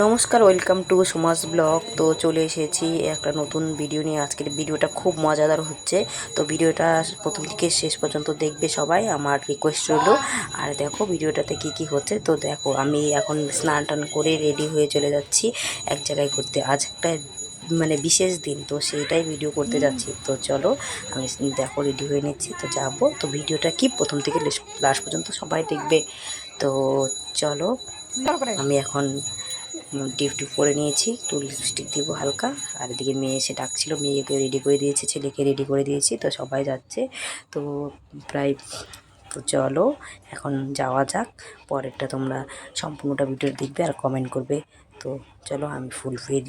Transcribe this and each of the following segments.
নমস্কার, welcome to Suma's blog. তো চলে এসেছি একটা নতুন ভিডিও নিয়ে। আজকের ভিডিওটা খুব মজাদার হচ্ছে, তো ভিডিওটা প্রথম থেকে শেষ পর্যন্ত দেখবে সবাই, আমার রিকোয়েস্ট রইল। আর দেখো ভিডিওটাতে কি কি হচ্ছে। তো দেখো আমি এখন স্নান টান করে রেডি হয়ে চলে যাচ্ছি এক জায়গায় ঘুরতে। আজ একটা মানে বিশেষ দিন, তো সেইটাই ভিডিও করতে যাচ্ছি। তো চলো আমি দেখো রেডি হয়ে নিচ্ছি, তো যাবো। তো ভিডিওটা কি প্রথম থেকে লাস্ট পর্যন্ত সবাই দেখবে। তো চলো আমি এখন টিপ পরে নিয়েছি, একটু লিপস্টিক দিব হালকা। আর এদিকে মেয়ে এসে ডাকছিল, মেয়েকে রেডি করে দিয়েছে, ছেলেকে রেডি করে দিয়েছি। তো সবাই যাচ্ছে, তো প্রায়। তো চলো এখন যাওয়া যাক। পরেরটা তোমরা সম্পূর্ণটা ভিডিও দেখবে আর কমেন্ট করবে। তো চলো আমি ফুলফিল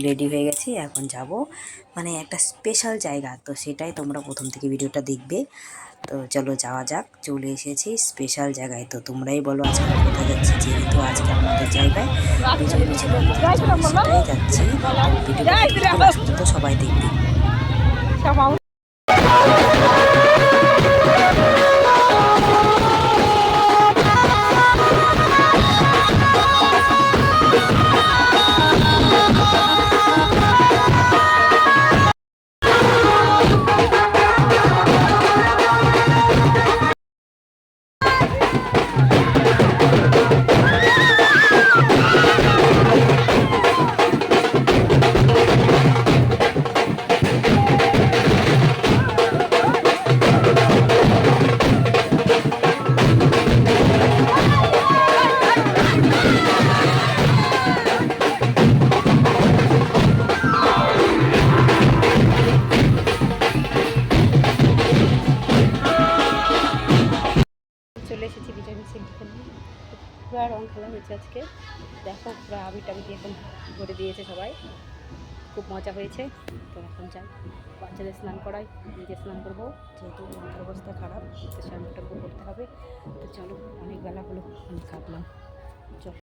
রেডি হয়ে গেছি, এখন যাব মানে একটা স্পেশাল জায়গা। তো সেটাই তোমরা প্রথম থেকে ভিডিওটা দেখবে। তো চলো যাওয়া যাক, চলে এসেছি স্পেশাল জায়গায়। তো তোমরাই বলো আজকে আমরা কোথায় যাচ্ছি। যেহেতু আজকে আমাদের জায়গায় বিজয় মিছিল হচ্ছে, তো আমি সেটাই যাচ্ছি। আর ভিডিওটা লাস্ট পর্যন্ত সবাই দেখবে। চলে এসেছি বিজয় মিছিল দেখে। পুরো রং খেলা হয়েছে আজকে, দেখো পুরো আবির টাবির দিয়ে এখন ভরে দিয়েছে সবাই, খুব মজা হয়েছে। তো এখন যাই বাচ্চাদের স্নান করাই, নিজে স্নান করবো, যেহেতু মাথার অবস্থা খারাপ, তো শ্যাম্পু ট্যাম্পু করতে হবে। তো চলো অনেক বেলা হলো, আমি কাটলাম। চলো।